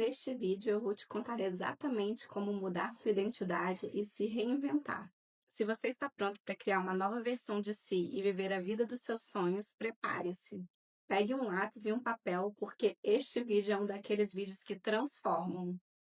Neste vídeo eu vou te contar exatamente como mudar sua identidade e se reinventar. Se você está pronto para criar uma nova versão de si e viver a vida dos seus sonhos, prepare-se. Pegue um lápis e um papel, porque este vídeo é um daqueles vídeos que transformam.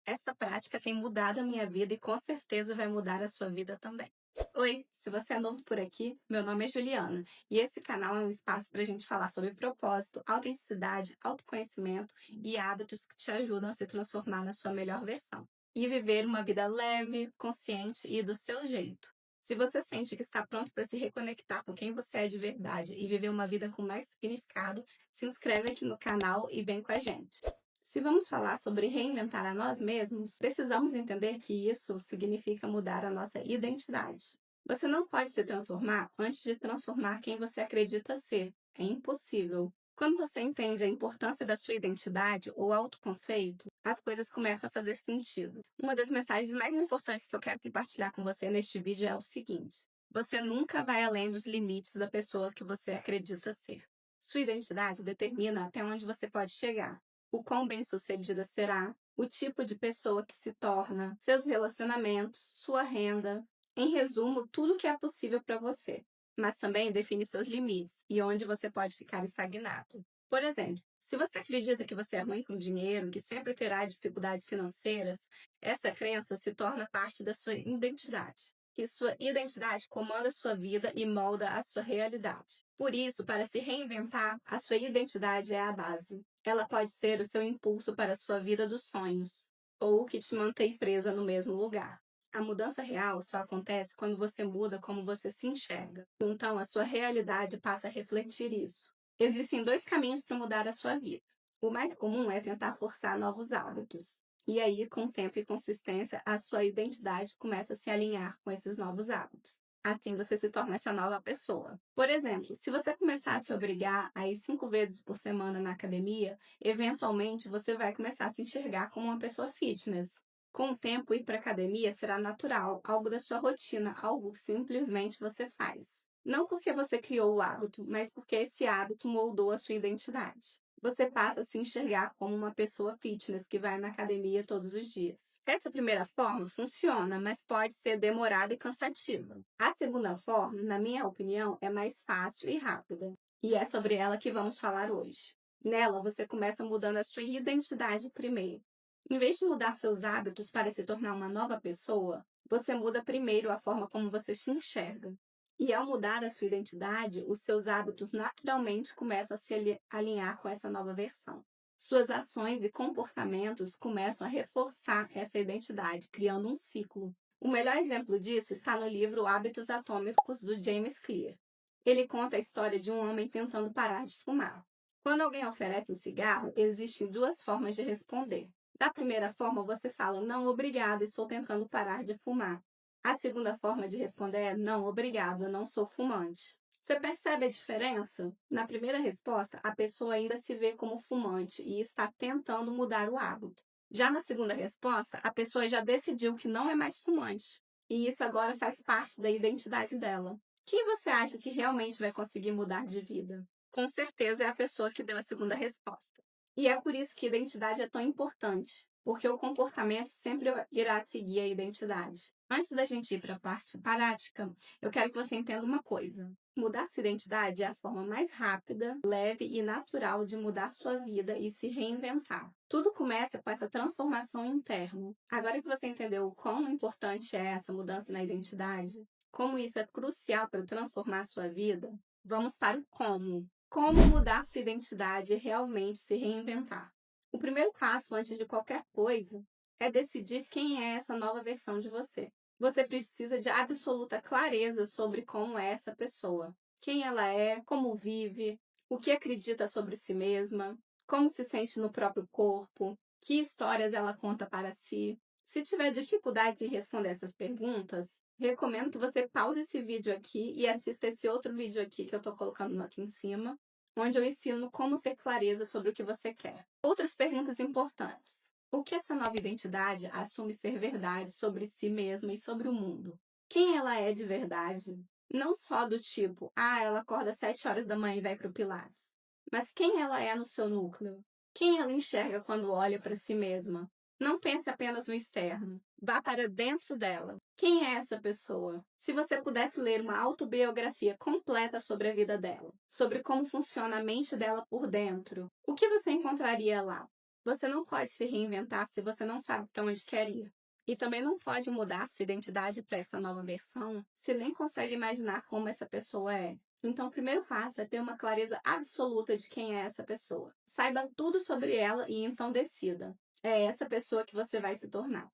Essa prática tem mudado a minha vida e com certeza vai mudar a sua vida também. Oi, se você é novo por aqui, meu nome é Juliana e esse canal é um espaço para a gente falar sobre propósito, autenticidade, autoconhecimento e hábitos que te ajudam a se transformar na sua melhor versão e viver uma vida leve, consciente e do seu jeito. Se você sente que está pronto para se reconectar com quem você é de verdade e viver uma vida com mais significado, se inscreve aqui no canal e vem com a gente. Se vamos falar sobre reinventar a nós mesmos, precisamos entender que isso significa mudar a nossa identidade. Você não pode se transformar antes de transformar quem você acredita ser. É impossível. Quando você entende a importância da sua identidade ou autoconceito, as coisas começam a fazer sentido. Uma das mensagens mais importantes que eu quero compartilhar com você neste vídeo é o seguinte: você nunca vai além dos limites da pessoa que você acredita ser. Sua identidade determina até onde você pode chegar, o quão bem-sucedida será, o tipo de pessoa que se torna, seus relacionamentos, sua renda, em resumo, tudo o que é possível para você, mas também define seus limites e onde você pode ficar estagnado. Por exemplo, se você acredita que você é ruim com dinheiro, que sempre terá dificuldades financeiras, essa crença se torna parte da sua identidade. E sua identidade comanda a sua vida e molda a sua realidade. Por isso, para se reinventar, a sua identidade é a base. Ela pode ser o seu impulso para a sua vida dos sonhos, ou o que te mantém presa no mesmo lugar. A mudança real só acontece quando você muda como você se enxerga. Então, a sua realidade passa a refletir isso. Existem dois caminhos para mudar a sua vida. O mais comum é tentar forçar novos hábitos. E aí, com tempo e consistência, a sua identidade começa a se alinhar com esses novos hábitos. Assim você se torna essa nova pessoa. Por exemplo, se você começar a se obrigar a ir 5 vezes por semana na academia, eventualmente você vai começar a se enxergar como uma pessoa fitness. Com o tempo, ir para a academia será natural, algo da sua rotina, algo que simplesmente você faz. Não porque você criou o hábito, mas porque esse hábito moldou a sua identidade. Você passa a se enxergar como uma pessoa fitness que vai na academia todos os dias. Essa primeira forma funciona, mas pode ser demorada e cansativa. A segunda forma, na minha opinião, é mais fácil e rápida. E é sobre ela que vamos falar hoje. Nela, você começa mudando a sua identidade primeiro. Em vez de mudar seus hábitos para se tornar uma nova pessoa, você muda primeiro a forma como você se enxerga. E ao mudar a sua identidade, os seus hábitos naturalmente começam a se alinhar com essa nova versão. Suas ações e comportamentos começam a reforçar essa identidade, criando um ciclo. O melhor exemplo disso está no livro Hábitos Atômicos, do James Clear. Ele conta a história de um homem tentando parar de fumar. Quando alguém oferece um cigarro, existem duas formas de responder. Da primeira forma, você fala: não, obrigado, estou tentando parar de fumar. A segunda forma de responder é: não, obrigado, eu não sou fumante. Você percebe a diferença? Na primeira resposta, a pessoa ainda se vê como fumante e está tentando mudar o hábito. Já na segunda resposta, a pessoa já decidiu que não é mais fumante. E isso agora faz parte da identidade dela. Quem você acha que realmente vai conseguir mudar de vida? Com certeza é a pessoa que deu a segunda resposta. E é por isso que a identidade é tão importante, porque o comportamento sempre irá seguir a identidade. Antes da gente ir para a parte prática, eu quero que você entenda uma coisa. Mudar sua identidade é a forma mais rápida, leve e natural de mudar sua vida e se reinventar. Tudo começa com essa transformação interna. Agora que você entendeu o quão importante é essa mudança na identidade, como isso é crucial para transformar sua vida, vamos para o como. Como mudar sua identidade e realmente se reinventar? O primeiro passo antes de qualquer coisa é decidir quem é essa nova versão de você. Você precisa de absoluta clareza sobre como é essa pessoa. Quem ela é, como vive, o que acredita sobre si mesma, como se sente no próprio corpo, que histórias ela conta para si. Se tiver dificuldades em responder essas perguntas, recomendo que você pause esse vídeo aqui e assista esse outro vídeo aqui que eu estou colocando aqui em cima, onde eu ensino como ter clareza sobre o que você quer. Outras perguntas importantes. O que essa nova identidade assume ser verdade sobre si mesma e sobre o mundo? Quem ela é de verdade? Não só do tipo, ela acorda às 7 horas da manhã e vai para o Pilates. Mas quem ela é no seu núcleo? Quem ela enxerga quando olha para si mesma? Não pense apenas no externo. Vá para dentro dela. Quem é essa pessoa? Se você pudesse ler uma autobiografia completa sobre a vida dela, sobre como funciona a mente dela por dentro, o que você encontraria lá? Você não pode se reinventar se você não sabe para onde quer ir. E também não pode mudar sua identidade para essa nova versão se nem consegue imaginar como essa pessoa é. Então, o primeiro passo é ter uma clareza absoluta de quem é essa pessoa. Saiba tudo sobre ela e então decida. É essa pessoa que você vai se tornar.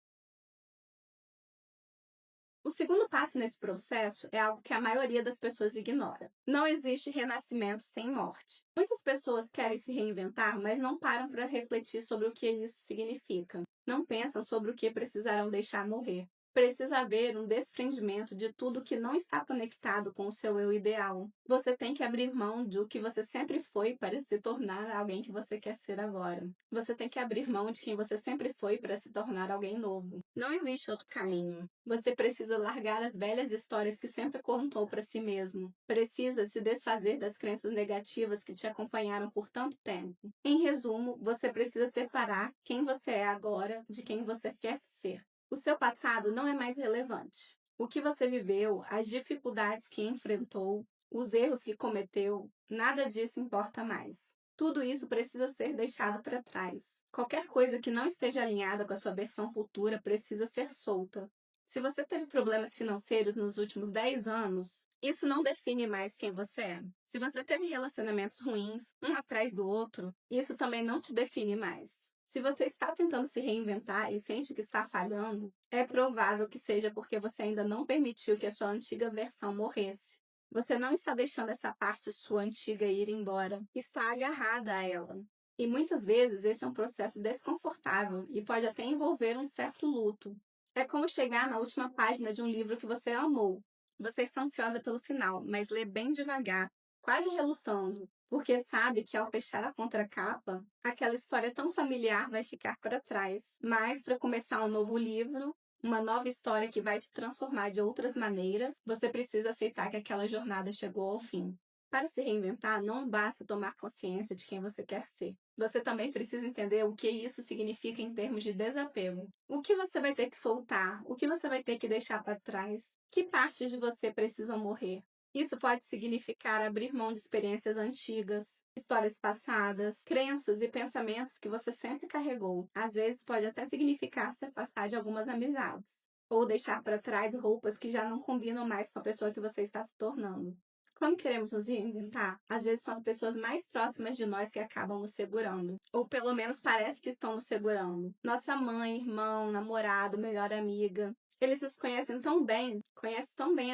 O segundo passo nesse processo é algo que a maioria das pessoas ignora. Não existe renascimento sem morte. Muitas pessoas querem se reinventar, mas não param para refletir sobre o que isso significa. Não pensam sobre o que precisarão deixar morrer. Precisa haver um desprendimento de tudo que não está conectado com o seu eu ideal. Você tem que abrir mão do que você sempre foi para se tornar alguém que você quer ser agora. Você tem que abrir mão de quem você sempre foi para se tornar alguém novo. Não existe outro caminho. Você precisa largar as velhas histórias que sempre contou para si mesmo. Precisa se desfazer das crenças negativas que te acompanharam por tanto tempo. Em resumo, você precisa separar quem você é agora de quem você quer ser. O seu passado não é mais relevante. O que você viveu, as dificuldades que enfrentou, os erros que cometeu, nada disso importa mais. Tudo isso precisa ser deixado para trás. Qualquer coisa que não esteja alinhada com a sua versão futura precisa ser solta. Se você teve problemas financeiros nos últimos 10 anos, isso não define mais quem você é. Se você teve relacionamentos ruins, um atrás do outro, isso também não te define mais. Se você está tentando se reinventar e sente que está falhando, é provável que seja porque você ainda não permitiu que a sua antiga versão morresse. Você não está deixando essa parte sua antiga ir embora, está agarrada a ela. E muitas vezes esse é um processo desconfortável e pode até envolver um certo luto. É como chegar na última página de um livro que você amou. Você está ansiosa pelo final, mas lê bem devagar, quase relutando, porque sabe que ao fechar a contracapa, aquela história tão familiar vai ficar para trás. Mas para começar um novo livro, uma nova história que vai te transformar de outras maneiras, você precisa aceitar que aquela jornada chegou ao fim. Para se reinventar, não basta tomar consciência de quem você quer ser. Você também precisa entender o que isso significa em termos de desapego. O que você vai ter que soltar? O que você vai ter que deixar para trás? Que partes de você precisam morrer? Isso pode significar abrir mão de experiências antigas, histórias passadas, crenças e pensamentos que você sempre carregou. Às vezes pode até significar se afastar de algumas amizades, ou deixar para trás roupas que já não combinam mais com a pessoa que você está se tornando. Quando queremos nos reinventar, às vezes são as pessoas mais próximas de nós que acabam nos segurando. Ou pelo menos parece que estão nos segurando. Nossa mãe, irmão, namorado, melhor amiga. Eles nos conhecem tão bem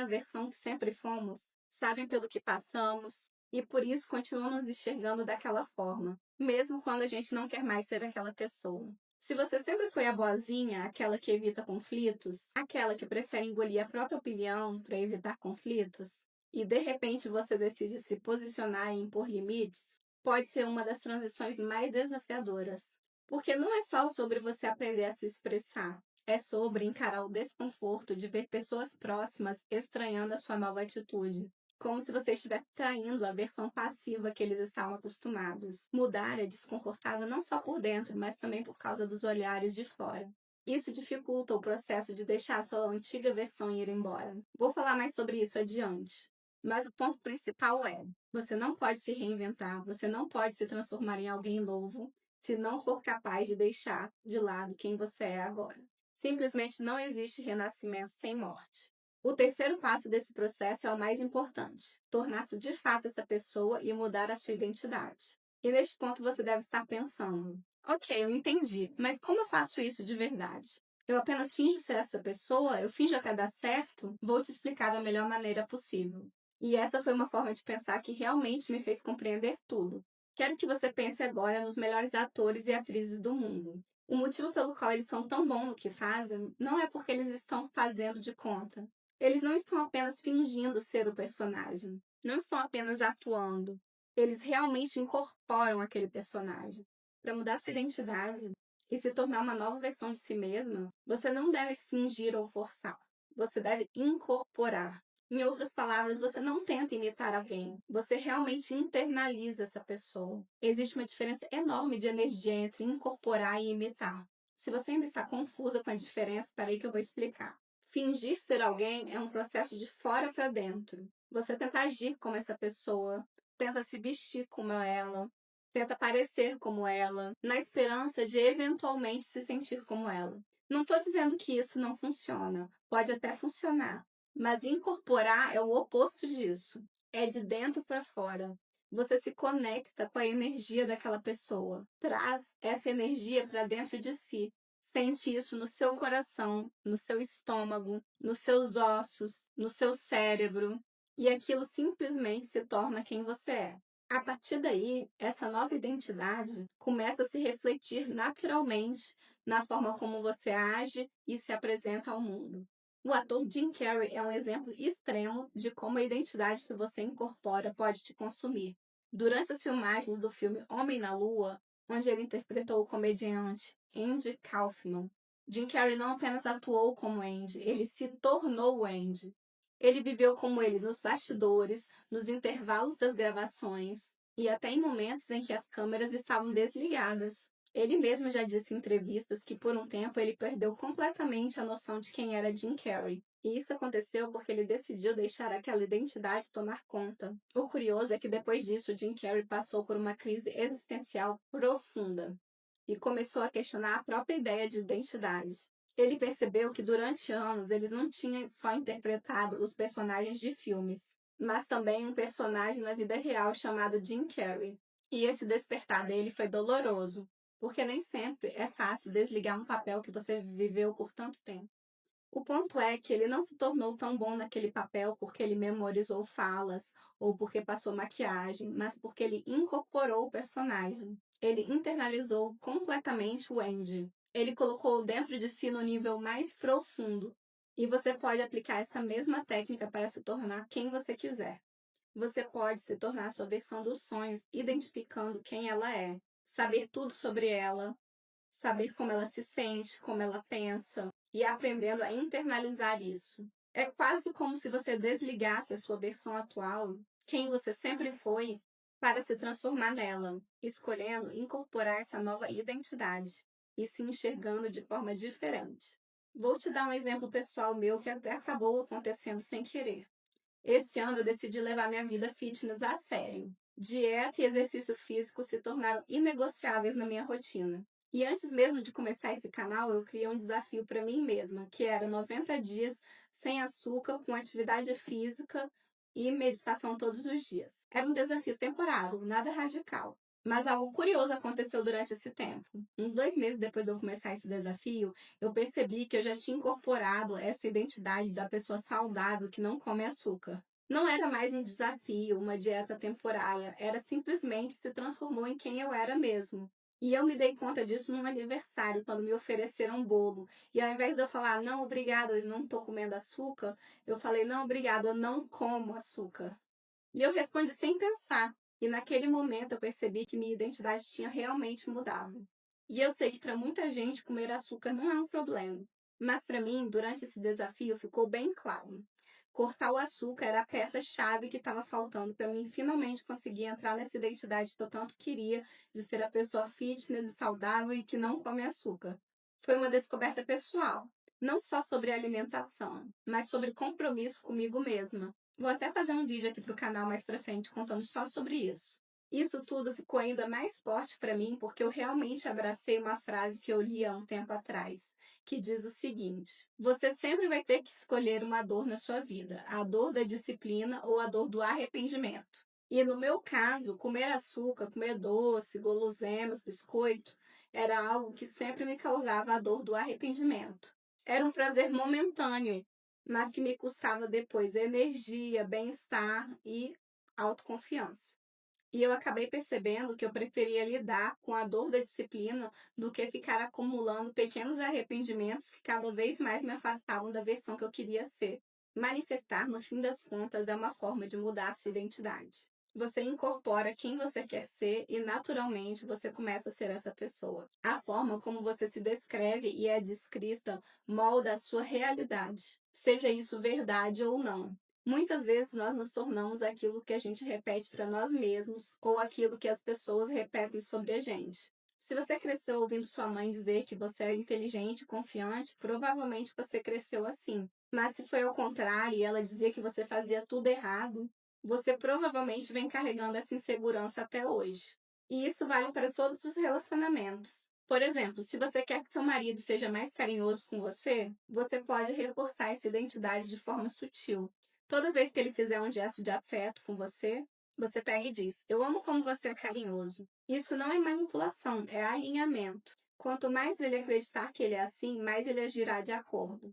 a versão que sempre fomos, sabem pelo que passamos e por isso continuam nos enxergando daquela forma, mesmo quando a gente não quer mais ser aquela pessoa. Se você sempre foi a boazinha, aquela que evita conflitos, aquela que prefere engolir a própria opinião para evitar conflitos, e de repente você decide se posicionar e impor limites, pode ser uma das transições mais desafiadoras. Porque não é só sobre você aprender a se expressar, é sobre encarar o desconforto de ver pessoas próximas estranhando a sua nova atitude. Como se você estivesse traindo a versão passiva que eles estavam acostumados. Mudar é desconfortável não só por dentro, mas também por causa dos olhares de fora. Isso dificulta o processo de deixar a sua antiga versão ir embora. Vou falar mais sobre isso adiante. Mas o ponto principal é: você não pode se reinventar, você não pode se transformar em alguém novo se não for capaz de deixar de lado quem você é agora. Simplesmente não existe renascimento sem morte. O terceiro passo desse processo é o mais importante: tornar-se de fato essa pessoa e mudar a sua identidade. E neste ponto você deve estar pensando: ok, eu entendi, mas como eu faço isso de verdade? Eu apenas finjo ser essa pessoa? Eu finjo até dar certo? Vou te explicar da melhor maneira possível. E essa foi uma forma de pensar que realmente me fez compreender tudo. Quero que você pense agora nos melhores atores e atrizes do mundo. O motivo pelo qual eles são tão bons no que fazem não é porque eles estão fazendo de conta. Eles não estão apenas fingindo ser o personagem. Não estão apenas atuando. Eles realmente incorporam aquele personagem. Para mudar sua identidade e se tornar uma nova versão de si mesma, você não deve fingir ou forçar. Você deve incorporar. Em outras palavras, você não tenta imitar alguém, você realmente internaliza essa pessoa. Existe uma diferença enorme de energia entre incorporar e imitar. Se você ainda está confusa com a diferença, peraí que eu vou explicar. Fingir ser alguém é um processo de fora para dentro. Você tenta agir como essa pessoa, tenta se vestir como ela, tenta parecer como ela, na esperança de eventualmente se sentir como ela. Não estou dizendo que isso não funciona, pode até funcionar, mas incorporar é o oposto disso. É de dentro para fora. Você se conecta com a energia daquela pessoa, traz essa energia para dentro de si. Sente isso no seu coração, no seu estômago, nos seus ossos, no seu cérebro, e aquilo simplesmente se torna quem você é. A partir daí, essa nova identidade começa a se refletir naturalmente na forma como você age e se apresenta ao mundo. O ator Jim Carrey é um exemplo extremo de como a identidade que você incorpora pode te consumir. Durante as filmagens do filme Homem na Lua, onde ele interpretou o comediante Andy Kaufman, Jim Carrey não apenas atuou como Andy, ele se tornou o Andy. Ele viveu como ele nos bastidores, nos intervalos das gravações e até em momentos em que as câmeras estavam desligadas. Ele mesmo já disse em entrevistas que por um tempo ele perdeu completamente a noção de quem era Jim Carrey. E isso aconteceu porque ele decidiu deixar aquela identidade tomar conta. O curioso é que depois disso, Jim Carrey passou por uma crise existencial profunda e começou a questionar a própria ideia de identidade. Ele percebeu que durante anos ele não tinha só interpretado os personagens de filmes, mas também um personagem na vida real chamado Jim Carrey. E esse despertar dele foi doloroso, porque nem sempre é fácil desligar um papel que você viveu por tanto tempo. O ponto é que ele não se tornou tão bom naquele papel porque ele memorizou falas ou porque passou maquiagem, mas porque ele incorporou o personagem. Ele internalizou completamente o Andy. Ele colocou dentro de si no nível mais profundo. E você pode aplicar essa mesma técnica para se tornar quem você quiser. Você pode se tornar a sua versão dos sonhos, identificando quem ela é, saber tudo sobre ela, saber como ela se sente, como ela pensa e aprendendo a internalizar isso. É quase como se você desligasse a sua versão atual, quem você sempre foi, para se transformar nela, escolhendo incorporar essa nova identidade e se enxergando de forma diferente. Vou te dar um exemplo pessoal meu que até acabou acontecendo sem querer. Esse ano eu decidi levar minha vida fitness a sério. Dieta e exercício físico se tornaram inegociáveis na minha rotina. E antes mesmo de começar esse canal, eu criei um desafio para mim mesma, que era 90 dias sem açúcar, com atividade física e meditação todos os dias. Era um desafio temporário, nada radical. Mas algo curioso aconteceu durante esse tempo. Uns 2 meses depois de eu começar esse desafio, eu percebi que eu já tinha incorporado essa identidade da pessoa saudável que não come açúcar. Não era mais um desafio, uma dieta temporária, era simplesmente se transformou em quem eu era mesmo. E eu me dei conta disso num aniversário, quando me ofereceram um bolo. E ao invés de eu falar, não, obrigada, eu não estou comendo açúcar, eu falei, não, obrigada, eu não como açúcar. E eu respondi sem pensar. E naquele momento eu percebi que minha identidade tinha realmente mudado. E eu sei que para muita gente comer açúcar não é um problema. Mas para mim, durante esse desafio, ficou bem claro. Cortar o açúcar era a peça-chave que estava faltando para mim finalmente conseguir entrar nessa identidade que eu tanto queria, de ser a pessoa fitness e saudável e que não come açúcar. Foi uma descoberta pessoal, não só sobre alimentação, mas sobre compromisso comigo mesma. Vou até fazer um vídeo aqui pro canal mais pra frente contando só sobre isso. Isso tudo ficou ainda mais forte para mim porque eu realmente abracei uma frase que eu li há um tempo atrás, que diz o seguinte: você sempre vai ter que escolher uma dor na sua vida, a dor da disciplina ou a dor do arrependimento. E no meu caso, comer açúcar, comer doce, guloseimas, biscoito, era algo que sempre me causava a dor do arrependimento. Era um prazer momentâneo, mas que me custava depois energia, bem-estar e autoconfiança. E eu acabei percebendo que eu preferia lidar com a dor da disciplina do que ficar acumulando pequenos arrependimentos que cada vez mais me afastavam da versão que eu queria ser. Manifestar, no fim das contas, é uma forma de mudar a sua identidade. Você incorpora quem você quer ser e, naturalmente, você começa a ser essa pessoa. A forma como você se descreve e é descrita molda a sua realidade, seja isso verdade ou não. Muitas vezes nós nos tornamos aquilo que a gente repete para nós mesmos ou aquilo que as pessoas repetem sobre a gente. Se você cresceu ouvindo sua mãe dizer que você é inteligente e confiante, provavelmente você cresceu assim. Mas se foi ao contrário e ela dizia que você fazia tudo errado, você provavelmente vem carregando essa insegurança até hoje. E isso vale para todos os relacionamentos. Por exemplo, se você quer que seu marido seja mais carinhoso com você, você pode reforçar essa identidade de forma sutil. Toda vez que ele fizer um gesto de afeto com você, você pega e diz: Eu amo como você é carinhoso. Isso não é manipulação, é alinhamento. Quanto mais ele acreditar que ele é assim, mais ele agirá de acordo.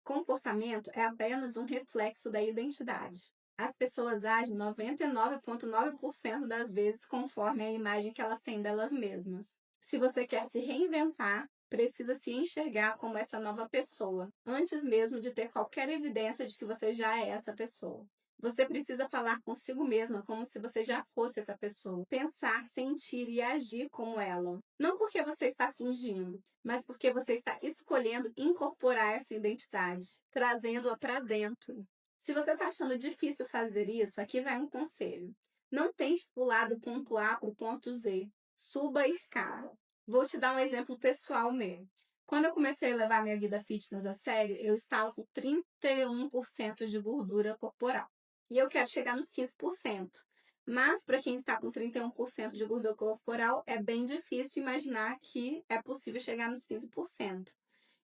Comportamento é apenas um reflexo da identidade. As pessoas agem 99,9% das vezes conforme a imagem que elas têm delas mesmas. Se você quer se reinventar, precisa se enxergar como essa nova pessoa, antes mesmo de ter qualquer evidência de que você já é essa pessoa. Você precisa falar consigo mesma como se você já fosse essa pessoa. Pensar, sentir e agir como ela. Não porque você está fingindo, mas porque você está escolhendo incorporar essa identidade, trazendo-a para dentro. Se você está achando difícil fazer isso, aqui vai um conselho. Não tente pular do ponto A para o ponto Z. Suba a escada. Vou te dar um exemplo pessoal meu. Quando eu comecei a levar minha vida fitness a sério, eu estava com 31% de gordura corporal. E eu quero chegar nos 15%. Mas para quem está com 31% de gordura corporal, é bem difícil imaginar que é possível chegar nos 15%.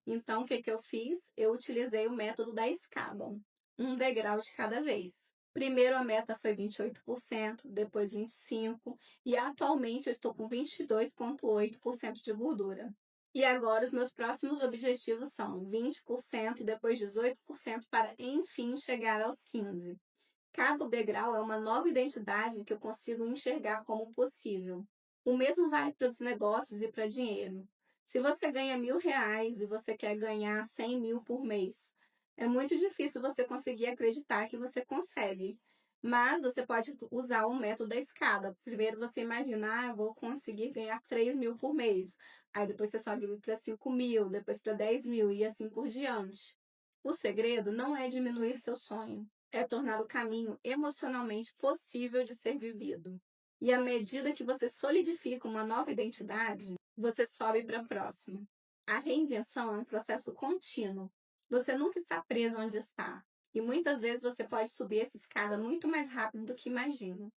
Então, o que eu fiz? Eu utilizei o método da escada, um degrau de cada vez. Primeiro a meta foi 28%, depois 25%, e atualmente eu estou com 22,8% de gordura. E agora os meus próximos objetivos são 20% e depois 18% para, enfim, chegar aos 15%. Cada degrau é uma nova identidade que eu consigo enxergar como possível. O mesmo vale para os negócios e para dinheiro. Se você ganha R$ 1.000 e você quer ganhar 100 mil por mês, é muito difícil você conseguir acreditar que você consegue. Mas você pode usar o método da escada. Primeiro você imagina, eu vou conseguir ganhar 3 mil por mês. Aí depois você sobe para 5 mil, depois para 10 mil e assim por diante. O segredo não é diminuir seu sonho, é tornar o caminho emocionalmente possível de ser vivido. E à medida que você solidifica uma nova identidade, você sobe para a próxima. A reinvenção é um processo contínuo. Você nunca está preso onde está. E muitas vezes você pode subir essa escada muito mais rápido do que imagina.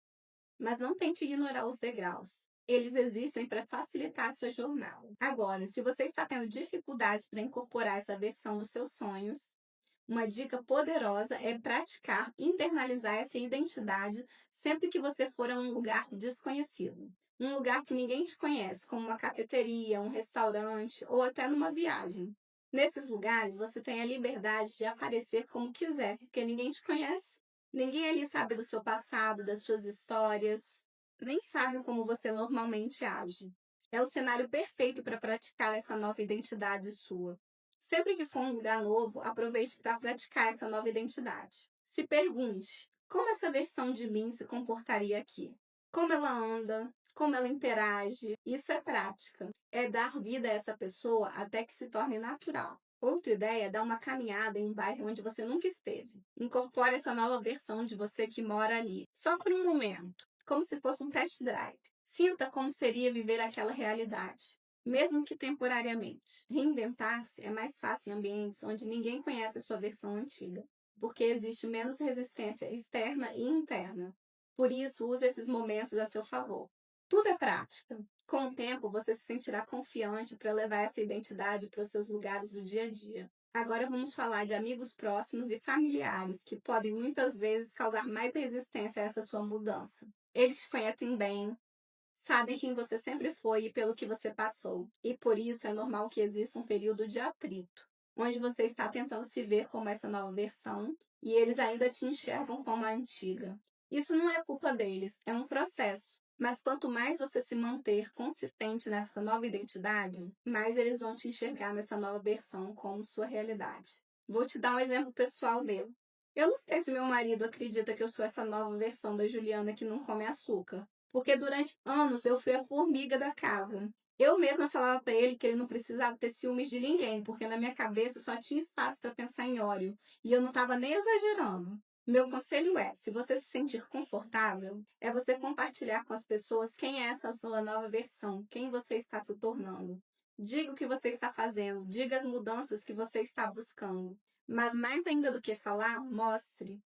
Mas não tente ignorar os degraus. Eles existem para facilitar a sua jornada. Agora, se você está tendo dificuldades para incorporar essa versão dos seus sonhos, uma dica poderosa é praticar internalizar essa identidade sempre que você for a um lugar desconhecido. Um lugar que ninguém te conhece, como uma cafeteria, um restaurante ou até numa viagem. Nesses lugares, você tem a liberdade de aparecer como quiser, porque ninguém te conhece. Ninguém ali sabe do seu passado, das suas histórias, nem sabe como você normalmente age. É o cenário perfeito para praticar essa nova identidade sua. Sempre que for um lugar novo, aproveite para praticar essa nova identidade. Se pergunte: como essa versão de mim se comportaria aqui? Como ela anda? Como ela interage? Isso é prática. É dar vida a essa pessoa até que se torne natural. Outra ideia é dar uma caminhada em um bairro onde você nunca esteve. Incorpore essa nova versão de você que mora ali, só por um momento, como se fosse um test drive. Sinta como seria viver aquela realidade, mesmo que temporariamente. Reinventar-se é mais fácil em ambientes onde ninguém conhece a sua versão antiga, porque existe menos resistência externa e interna. Por isso, use esses momentos a seu favor. Tudo é prática. Com o tempo, você se sentirá confiante para levar essa identidade para os seus lugares do dia a dia. Agora vamos falar de amigos próximos e familiares, que podem muitas vezes causar mais resistência a essa sua mudança. Eles te conhecem bem, sabem quem você sempre foi e pelo que você passou. E por isso é normal que exista um período de atrito, onde você está tentando se ver como essa nova versão e eles ainda te enxergam como a antiga. Isso não é culpa deles, é um processo. Mas quanto mais você se manter consistente nessa nova identidade, mais eles vão te enxergar nessa nova versão como sua realidade. Vou te dar um exemplo pessoal meu. Eu não sei se meu marido acredita que eu sou essa nova versão da Juliana que não come açúcar, porque durante anos eu fui a formiga da casa. Eu mesma falava para ele que ele não precisava ter ciúmes de ninguém, porque na minha cabeça só tinha espaço para pensar em óleo, e eu não estava nem exagerando. Meu conselho é, se você se sentir confortável, é você compartilhar com as pessoas quem é essa sua nova versão, quem você está se tornando. Diga o que você está fazendo, diga as mudanças que você está buscando. Mas mais ainda do que falar, mostre.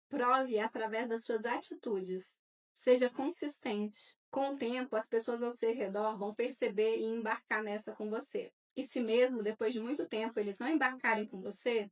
Prove através das suas atitudes. Seja consistente. Com o tempo, as pessoas ao seu redor vão perceber e embarcar nessa com você. E se mesmo depois de muito tempo eles não embarcarem com você,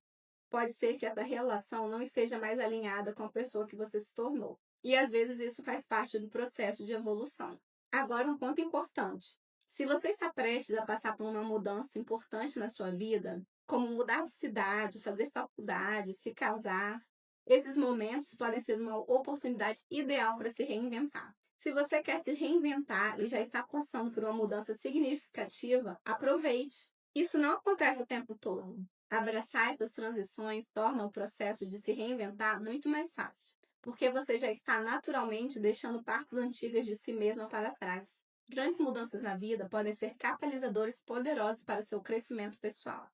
pode ser que essa relação não esteja mais alinhada com a pessoa que você se tornou. E às vezes isso faz parte do processo de evolução. Agora, um ponto importante: se você está prestes a passar por uma mudança importante na sua vida, como mudar de cidade, fazer faculdade, se casar, esses momentos podem ser uma oportunidade ideal para se reinventar. Se você quer se reinventar e já está passando por uma mudança significativa, aproveite. Isso não acontece o tempo todo. Abraçar essas transições torna o processo de se reinventar muito mais fácil, porque você já está naturalmente deixando partes antigas de si mesma para trás. Grandes mudanças na vida podem ser catalisadores poderosos para o seu crescimento pessoal.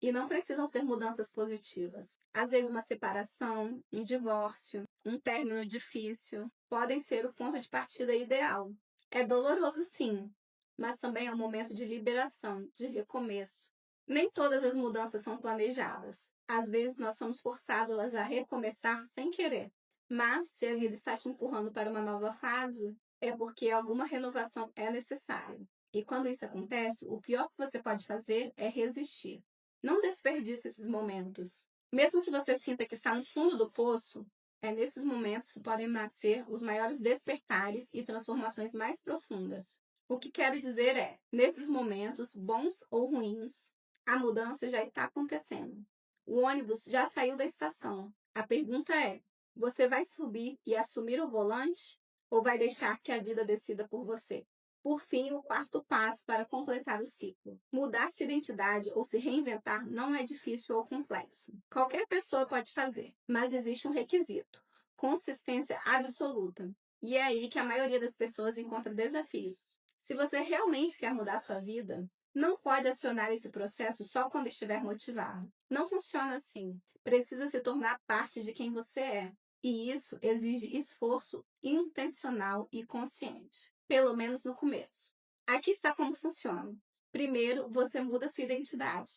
E não precisam ser mudanças positivas. Às vezes, uma separação, um divórcio, um término difícil podem ser o ponto de partida ideal. É doloroso, sim, mas também é um momento de liberação, de recomeço. Nem todas as mudanças são planejadas. Às vezes nós somos forçados a recomeçar sem querer. Mas se a vida está te empurrando para uma nova fase, é porque alguma renovação é necessária. E quando isso acontece, o pior que você pode fazer é resistir. Não desperdice esses momentos. Mesmo que você sinta que está no fundo do poço, é nesses momentos que podem nascer os maiores despertares e transformações mais profundas. O que quero dizer é, nesses momentos, bons ou ruins, a mudança já está acontecendo. O ônibus já saiu da estação. A pergunta é: você vai subir e assumir o volante ou vai deixar que a vida decida por você? Por fim, o quarto passo para completar o ciclo. Mudar sua identidade ou se reinventar não é difícil ou complexo. Qualquer pessoa pode fazer, mas existe um requisito: consistência absoluta. E é aí que a maioria das pessoas encontra desafios. Se você realmente quer mudar sua vida, não pode acionar esse processo só quando estiver motivado. Não funciona assim. Precisa se tornar parte de quem você é. E isso exige esforço intencional e consciente, pelo menos no começo. Aqui está como funciona. Primeiro, você muda sua identidade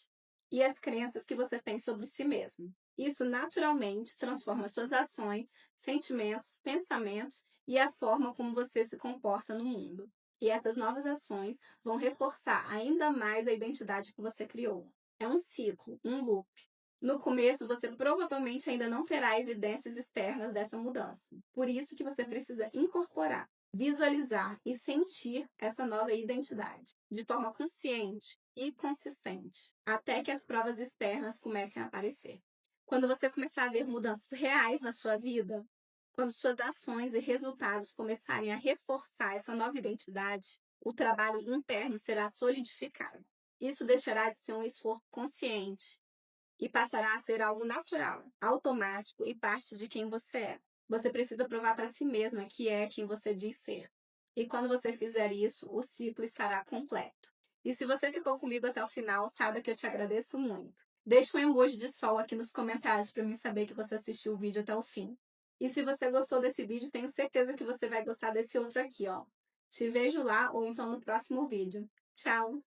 e as crenças que você tem sobre si mesmo. Isso naturalmente transforma suas ações, sentimentos, pensamentos e a forma como você se comporta no mundo. E essas novas ações vão reforçar ainda mais a identidade que você criou. É um ciclo, um loop. No começo, você provavelmente ainda não terá evidências externas dessa mudança. Por isso que você precisa incorporar, visualizar e sentir essa nova identidade, de forma consciente e consistente, até que as provas externas comecem a aparecer. Quando você começar a ver mudanças reais na sua vida, quando suas ações e resultados começarem a reforçar essa nova identidade, o trabalho interno será solidificado. Isso deixará de ser um esforço consciente e passará a ser algo natural, automático e parte de quem você é. Você precisa provar para si mesma que é quem você diz ser. E quando você fizer isso, o ciclo estará completo. E se você ficou comigo até o final, saiba que eu te agradeço muito. Deixe um emoji de sol aqui nos comentários para mim saber que você assistiu o vídeo até o fim. E se você gostou desse vídeo, tenho certeza que você vai gostar desse outro aqui, ó. Te vejo lá ou então no próximo vídeo. Tchau!